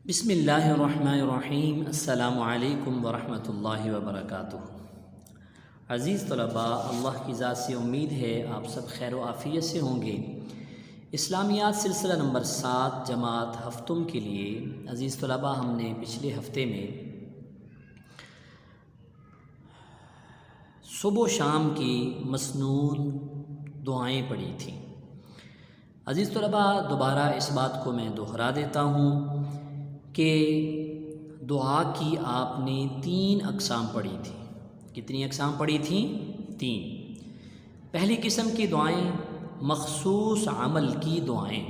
بسم اللہ الرحمن الرحیم۔ السلام علیکم ورحمۃ اللہ وبرکاتہ۔ عزیز طلباء، اللہ کی ذات سے امید ہے آپ سب خیر و عافیت سے ہوں گے۔ اسلامیات سلسلہ نمبر 7 جماعت ہفتم کے لیے عزیز طلباء، ہم نے پچھلے ہفتے میں صبح و شام کی مسنون دعائیں پڑھی تھیں۔ عزیز طلباء، دوبارہ اس بات کو میں دہرا دیتا ہوں کہ دعا کی آپ نے 3 اقسام پڑھی تھی۔ کتنی اقسام پڑھی تھیں؟ 3۔ پہلی قسم کی دعائیں مخصوص عمل کی دعائیں،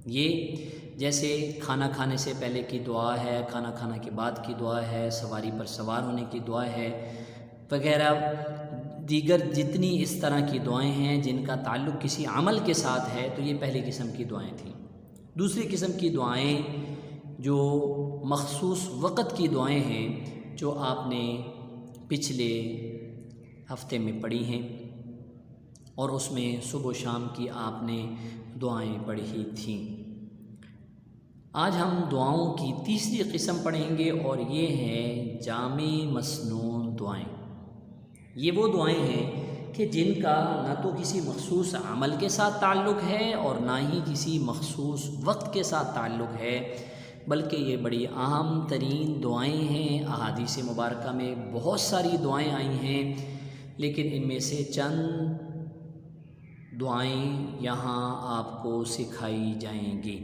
یہ جیسے کھانا کھانے سے پہلے کی دعا ہے، کھانا کھانا کے بعد کی دعا ہے، سواری پر سوار ہونے کی دعا ہے وغیرہ، دیگر جتنی اس طرح کی دعائیں ہیں جن کا تعلق کسی عمل کے ساتھ ہے، تو یہ پہلی قسم کی دعائیں تھیں۔ دوسری قسم کی دعائیں جو مخصوص وقت کی دعائیں ہیں، جو آپ نے پچھلے ہفتے میں پڑھی ہیں، اور اس میں صبح و شام کی آپ نے دعائیں پڑھی تھیں۔ آج ہم دعاؤں کی تیسری قسم پڑھیں گے، اور یہ ہیں جامع مسنون دعائیں۔ یہ وہ دعائیں ہیں کہ جن کا نہ تو کسی مخصوص عمل کے ساتھ تعلق ہے اور نہ ہی کسی مخصوص وقت کے ساتھ تعلق ہے، بلکہ یہ بڑی عام ترین دعائیں ہیں۔ احادیث مبارکہ میں بہت ساری دعائیں آئی ہیں، لیکن ان میں سے چند دعائیں یہاں آپ کو سکھائی جائیں گی۔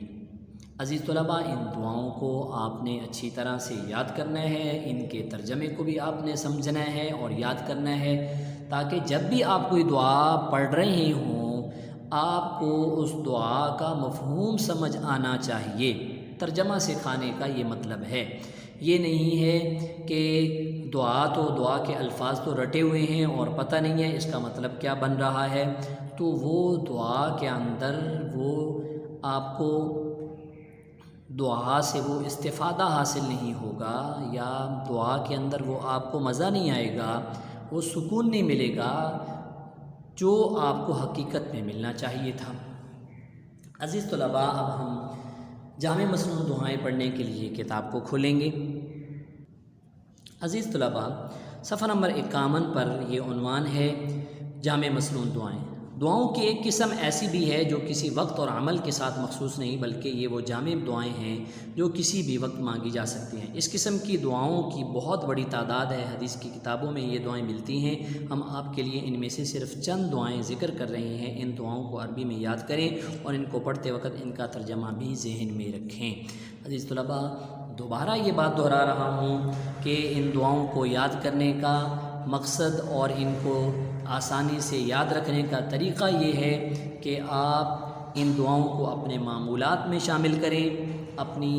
عزیز طلباء، ان دعاؤں کو آپ نے اچھی طرح سے یاد کرنا ہے، ان کے ترجمے کو بھی آپ نے سمجھنا ہے اور یاد کرنا ہے، تاکہ جب بھی آپ کوئی دعا پڑھ رہے ہوں آپ کو اس دعا کا مفہوم سمجھ آنا چاہیے۔ ترجمہ سکھانے کا یہ مطلب ہے، یہ نہیں ہے کہ دعا کے الفاظ تو رٹے ہوئے ہیں اور پتہ نہیں ہے اس کا مطلب کیا بن رہا ہے، تو وہ دعا کے اندر وہ آپ کو دعا سے وہ استفادہ حاصل نہیں ہوگا، یا دعا کے اندر وہ آپ کو مزہ نہیں آئے گا، وہ سکون نہیں ملے گا جو آپ کو حقیقت میں ملنا چاہیے تھا۔ عزیز طلباء، اب ہم جامع مسنون دعائیں پڑھنے کے لیے کتاب کو کھولیں گے۔ عزیز طلباء، صفحہ نمبر 51 پر یہ عنوان ہے جامع مسنون دعائیں۔ دعاؤں کی ایک قسم ایسی بھی ہے جو کسی وقت اور عمل کے ساتھ مخصوص نہیں، بلکہ یہ وہ جامع دعائیں ہیں جو کسی بھی وقت مانگی جا سکتی ہیں۔ اس قسم کی دعاؤں کی بہت بڑی تعداد ہے، حدیث کی کتابوں میں یہ دعائیں ملتی ہیں۔ ہم آپ کے لیے ان میں سے صرف چند دعائیں ذکر کر رہے ہیں۔ ان دعاؤں کو عربی میں یاد کریں اور ان کو پڑھتے وقت ان کا ترجمہ بھی ذہن میں رکھیں۔ عزیز طلباء، دوبارہ یہ بات دہرا رہا ہوں کہ ان دعاؤں کو یاد کرنے کا مقصد اور ان کو آسانی سے یاد رکھنے کا طریقہ یہ ہے کہ آپ ان دعاؤں کو اپنے معمولات میں شامل کریں۔ اپنی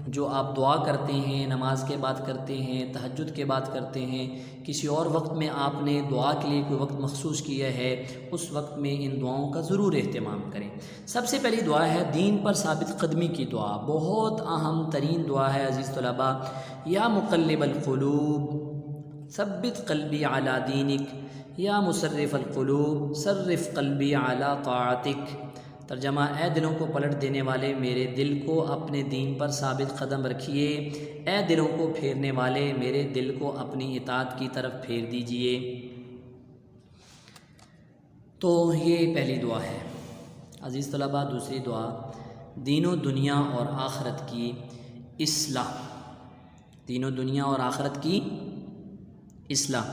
جو آپ دعا کرتے ہیں، نماز کے بعد کرتے ہیں، تہجد کے بعد کرتے ہیں، کسی اور وقت میں آپ نے دعا کے لیے کوئی وقت مخصوص کیا ہے، اس وقت میں ان دعاؤں کا ضرور اہتمام کریں۔ سب سے پہلی دعا ہے دین پر ثابت قدمی کی دعا، بہت اہم ترین دعا ہے عزیز طلباء۔ یا مقلب القلوب ثبت قلبی علی دینک، یا مصرف القلوب صرف قلبی علی طاعتک۔ ترجمہ: اے دلوں کو پلٹ دینے والے، میرے دل کو اپنے دین پر ثابت قدم رکھیے۔ اے دلوں کو پھیرنے والے، میرے دل کو اپنی اطاعت کی طرف پھیر دیجئے۔ تو یہ پہلی دعا ہے۔ عزیز طلباء، دوسری دعا دین و دنیا اور آخرت کی اصلاح، دین و دنیا اور آخرت کی اصلاح۔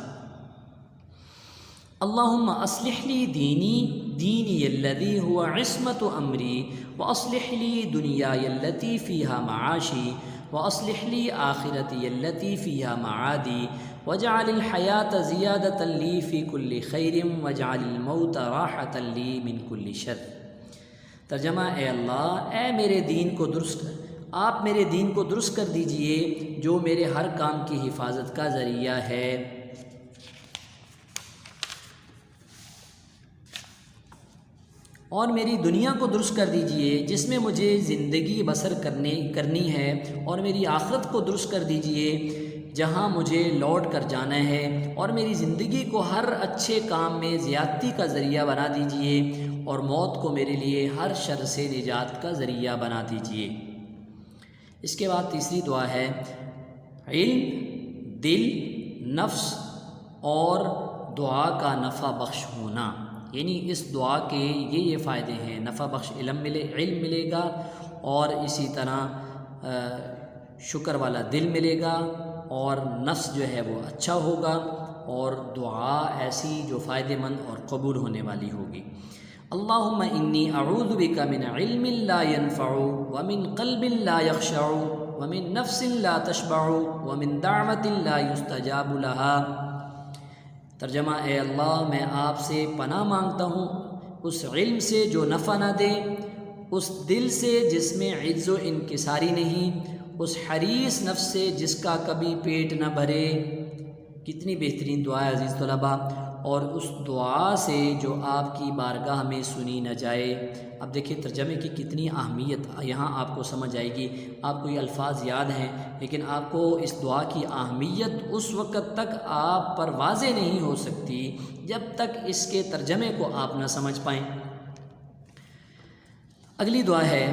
اللہم اصلح لی دینی الذی هو عصمت امری، واصلح لی دنیای التی فیہا معاشی، واصلح لی آخرتی التی فیہا معادی، واجعل الحیاة زیادۃ لی فی کل خیر، واجعل الموت راحۃ لی من کل شر۔ ترجمہ: اے اللہ، اے میرے دین کو آپ میرے دین کو درست کر دیجئے جو میرے ہر کام کی حفاظت کا ذریعہ ہے، اور میری دنیا کو درست کر دیجئے جس میں مجھے زندگی بسر کرنی ہے، اور میری آخرت کو درست کر دیجئے جہاں مجھے لوٹ کر جانا ہے، اور میری زندگی کو ہر اچھے کام میں زیادتی کا ذریعہ بنا دیجئے، اور موت کو میرے لیے ہر شر سے نجات کا ذریعہ بنا دیجئے۔ اس کے بعد تیسری دعا ہے علم، دل، نفس اور دعا کا نفع بخش ہونا، یعنی اس دعا کے یہ فائدے ہیں، نفع بخش علم ملے گا، اور اسی طرح شکر والا دل ملے گا، اور نفس جو ہے وہ اچھا ہوگا، اور دعا ایسی جو فائدہ مند اور قبول ہونے والی ہوگی۔ اللہم انی اعوذ بک من علم لا ينفع ومن قلب لا يخشع ومن نفس لا تشبع ومن دعوت لا يستجاب لها۔ ترجمہ، اے اللہ میں آپ سے پناہ مانگتا ہوں اس علم سے جو نفع نہ دے، اس دل سے جس میں عجز و انکساری نہیں، اس حریص نفس سے جس کا کبھی پیٹ نہ بھرے۔ کتنی بہترین دعا ہے عزیز طلباء، اور اس دعا سے جو آپ کی بارگاہ میں سنی نہ جائے۔ اب دیکھیں ترجمے کی کتنی اہمیت یہاں آپ کو سمجھ آئے گی۔ آپ کو یہ الفاظ یاد ہیں، لیکن آپ کو اس دعا کی اہمیت اس وقت تک آپ پر واضح نہیں ہو سکتی جب تک اس کے ترجمے کو آپ نہ سمجھ پائیں۔ اگلی دعا ہے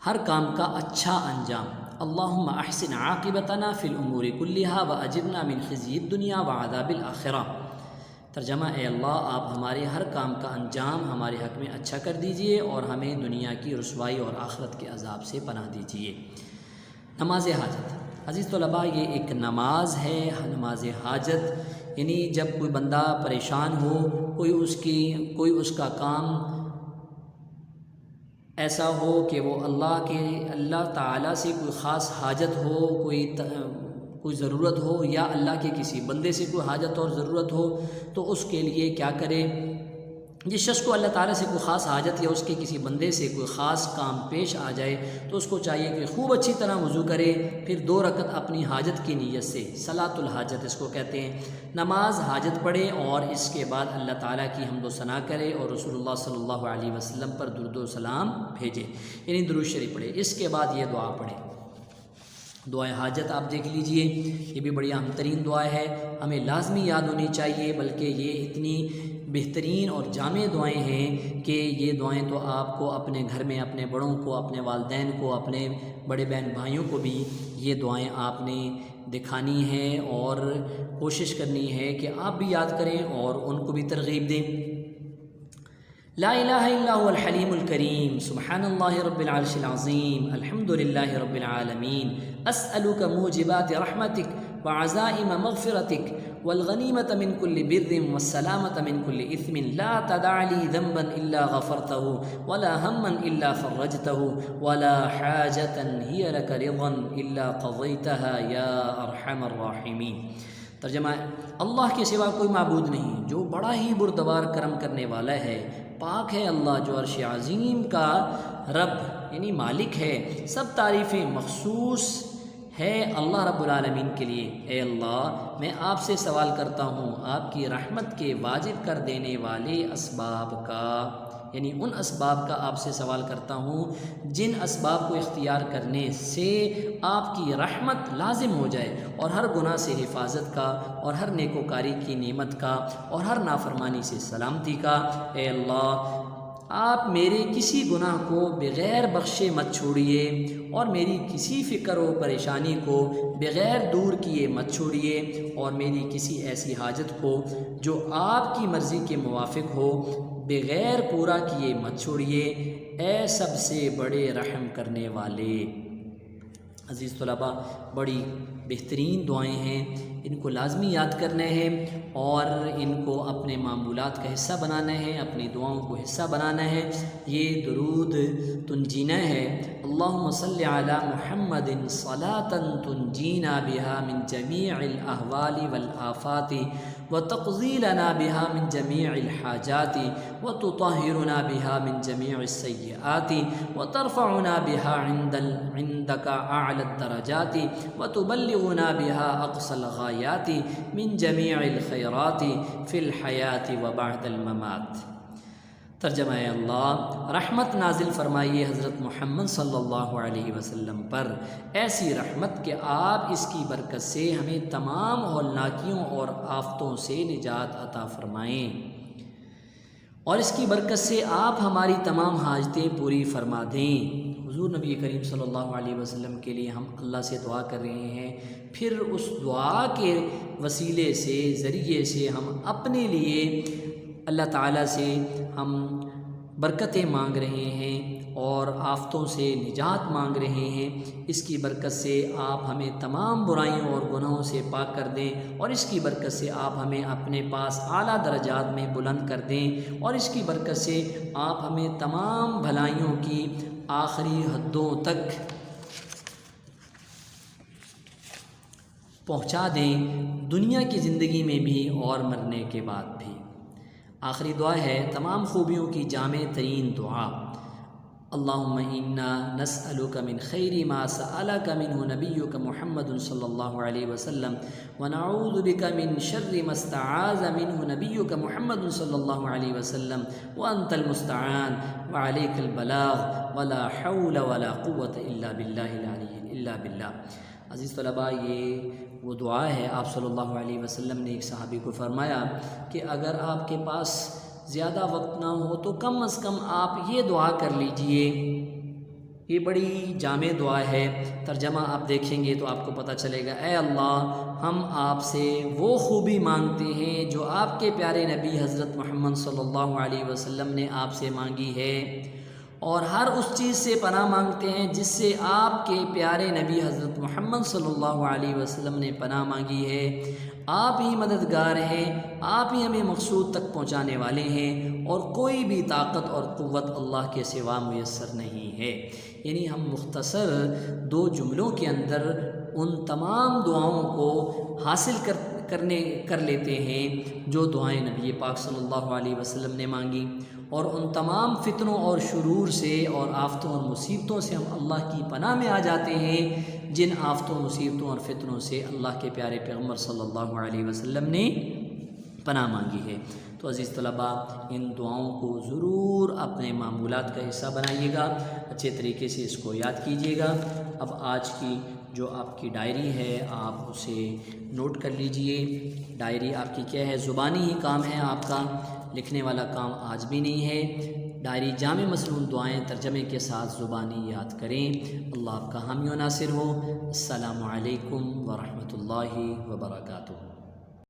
ہر کام کا اچھا انجام۔ اللہم احسن عاقبتنا فی الامور کلہا واجرنا من خزی الدنیا وعذاب الآخرہ۔ ترجمہ، اے اللہ آپ ہمارے ہر کام کا انجام ہمارے حق میں اچھا کر دیجئے اور ہمیں دنیا کی رسوائی اور آخرت کے عذاب سے پناہ دیجئے۔ نماز حاجت، عزیز طلباء یہ ایک نماز ہے، نماز حاجت، یعنی جب کوئی بندہ پریشان ہو، کوئی اس کا کام ایسا ہو کہ وہ اللہ تعالیٰ سے کوئی خاص حاجت ہو، کوئی ضرورت ہو، یا اللہ کے کسی بندے سے کوئی حاجت اور ضرورت ہو، تو اس کے لیے کیا کرے؟ جس شخص کو اللہ تعالیٰ سے کوئی خاص حاجت یا اس کے کسی بندے سے کوئی خاص کام پیش آ جائے تو اس کو چاہیے کہ خوب اچھی طرح وضو کرے، پھر 2 رکعت اپنی حاجت کی نیت سے، صلاۃ الحاجت اس کو کہتے ہیں، نماز حاجت پڑھے، اور اس کے بعد اللہ تعالیٰ کی حمد و ثنا کرے اور رسول اللہ صلی اللہ علیہ وسلم پر درود و سلام بھیجے، یعنی درود شریف پڑھے۔ اس کے بعد یہ دعا پڑھے، دعائے حاجت آپ دیکھ لیجئے، یہ بھی بڑی اہم ترین دعا ہے، ہمیں لازمی یاد ہونی چاہیے، بلکہ یہ اتنی بہترین اور جامع دعائیں ہیں کہ یہ دعائیں تو آپ کو اپنے گھر میں اپنے بڑوں کو، اپنے والدین کو، اپنے بڑے بہن بھائیوں کو بھی یہ دعائیں آپ نے دکھانی ہیں، اور کوشش کرنی ہے کہ آپ بھی یاد کریں اور ان کو بھی ترغیب دیں۔ لا الہ الا هو الحلیم الکریم، سبحان اللہ رب العرش العظیم، الحمد للہ رب العالمین، اسألک موجبات رحمتک وعزائم مغفرتک والغنیمة من كل بر والسلامة من كل إثم، لا تدع لي ذنبا إلا غفرته ولا هما إلا فرجته ولا حاجة هي لك رضا إلا قضيتها يا أرحم الراحمين۔ ترجمہ، اللہ کے سوا کوئی معبود نہیں جو بڑا ہی بردبار کرم کرنے والا ہے، پاک ہے اللہ جو عرش عظیم کا رب یعنی مالک ہے، سب تعریفیں مخصوص ہے اللہ رب العالمین کے لیے۔ اے اللہ میں آپ سے سوال کرتا ہوں آپ کی رحمت کے واجب کر دینے والے اسباب کا، یعنی ان اسباب کا آپ سے سوال کرتا ہوں جن اسباب کو اختیار کرنے سے آپ کی رحمت لازم ہو جائے، اور ہر گناہ سے حفاظت کا، اور ہر نیکوکاری کی نعمت کا، اور ہر نافرمانی سے سلامتی کا۔ اے اللہ آپ میرے کسی گناہ کو بغیر بخشے مت چھوڑیے، اور میری کسی فکر و پریشانی کو بغیر دور کیے مت چھوڑیے، اور میری کسی ایسی حاجت کو جو آپ کی مرضی کے موافق ہو بغیر پورا کیے مت چھوڑیے، اے سب سے بڑے رحم کرنے والے۔ عزیز طلباء بڑی بہترین دعائیں ہیں، ان کو لازمی یاد کرنا ہے اور ان کو اپنے معمولات کا حصہ بنانا ہے، اپنی دعاؤں کو حصہ بنانا ہے۔ یہ درود تنجینا ہے، اللہم صلی علی محمد صلاۃ تنجینا بہا من جمیع الاحوال والآفات وتقضی لنا بہا من جمیع الحاجات وتطہرنا بہا من جمیع السیئات وترفعنا بہا عندک اعلی الدرجات وتبلغنا بہا اقصى الغایات من جمیع الخیرات فی الحیات وبعد الممات۔ ترجمہ، اللہ رحمت نازل فرمائیے حضرت محمد صلی اللہ علیہ وسلم پر، ایسی رحمت کہ آپ اس کی برکت سے ہمیں تمام ہولناکیوں اور آفتوں سے نجات عطا فرمائیں، اور اس کی برکت سے آپ ہماری تمام حاجتیں پوری فرما دیں۔ حضور نبی کریم صلی اللہ علیہ وسلم کے لیے ہم اللہ سے دعا کر رہے ہیں، پھر اس دعا کے وسیلے سے ذریعے سے ہم اپنے لیے اللہ تعالیٰ سے ہم برکتیں مانگ رہے ہیں اور آفتوں سے نجات مانگ رہے ہیں۔ اس کی برکت سے آپ ہمیں تمام برائیوں اور گناہوں سے پاک کر دیں، اور اس کی برکت سے آپ ہمیں اپنے پاس اعلیٰ درجات میں بلند کر دیں، اور اس کی برکت سے آپ ہمیں تمام بھلائیوں کی آخری حدوں تک پہنچا دیں، دنیا کی زندگی میں بھی اور مرنے کے بعد بھی۔ آخری دعا ہے تمام خوبیوں کی جامع ترین دعا، اللہم انا نسألک من خیر ما سألک منہ نبیک محمد صلی اللہ علیہ وسلم ونعوذ بک من شر ما استعاذ منہ نبیک محمد صلی اللہ علیہ وسلم وانت المستعان وعلیک البلاغ ولا حول ولا قوة الا باللہ۔ عزیز طلباء، یہ وہ دعا ہے آپ صلی اللہ علیہ وسلم نے ایک صحابی کو فرمایا کہ اگر آپ کے پاس زیادہ وقت نہ ہو تو کم از کم آپ یہ دعا کر لیجئے۔ یہ بڑی جامع دعا ہے، ترجمہ آپ دیکھیں گے تو آپ کو پتہ چلے گا، اے اللہ ہم آپ سے وہ خوبی مانگتے ہیں جو آپ کے پیارے نبی حضرت محمد صلی اللہ علیہ وسلم نے آپ سے مانگی ہے، اور ہر اس چیز سے پناہ مانگتے ہیں جس سے آپ کے پیارے نبی حضرت محمد صلی اللہ علیہ وسلم نے پناہ مانگی ہے۔ آپ ہی مددگار ہیں، آپ ہی ہمیں مقصود تک پہنچانے والے ہیں، اور کوئی بھی طاقت اور قوت اللہ کے سوا میسر نہیں ہے۔ یعنی ہم مختصر 2 جملوں کے اندر ان تمام دعاؤں کو حاصل کر لیتے ہیں جو دعائیں نبی پاک صلی اللہ علیہ وسلم نے مانگی، اور ان تمام فتنوں اور شرور سے اور آفتوں اور مصیبتوں سے ہم اللہ کی پناہ میں آ جاتے ہیں، جن آفتوں، مصیبتوں اور فتنوں سے اللہ کے پیارے پیغمبر صلی اللہ علیہ وسلم نے پناہ مانگی ہے۔ تو عزیز طلباء، ان دعاؤں کو ضرور اپنے معمولات کا حصہ بنائیے گا، اچھے طریقے سے اس کو یاد کیجیے گا۔ اب آج کی جو آپ کی ڈائری ہے آپ اسے نوٹ کر لیجئے۔ ڈائری آپ کی کیا ہے؟ زبانی ہی کام ہے آپ کا، لکھنے والا کام آج بھی نہیں ہے۔ ڈائری جامع مصنون دعائیں ترجمے کے ساتھ زبانی یاد کریں۔ اللہ آپ کا حامی و ناصر ہو۔ السلام علیکم ورحمۃ اللہ وبرکاتہ۔